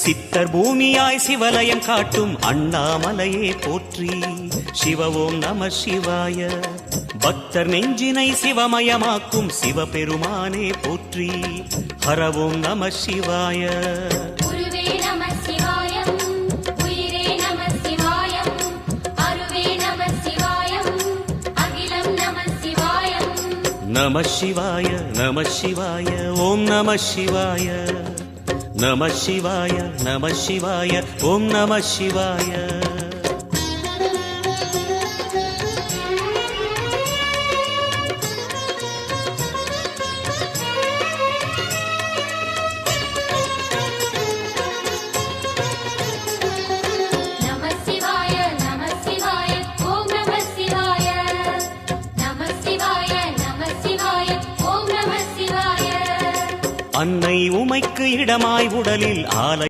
சித்தர் பூமியாய் சிவலயம் காட்டும் அண்ணாமலையே போற்றி. சிவ ஓம் நம சிவாய. பக்தர் நெஞ்சினை சிவமயமாக்கும் சிவபெருமானே போற்றி. ஹர ஓம் நம சிவாய. நம சிவாய நம சிவாய ஓம் நம சிவாய. நம சிவாய நம சிவாய ஓம் நம சிவாய. அன்னை உமைக்கு இடமாய் உடலில் ஆலை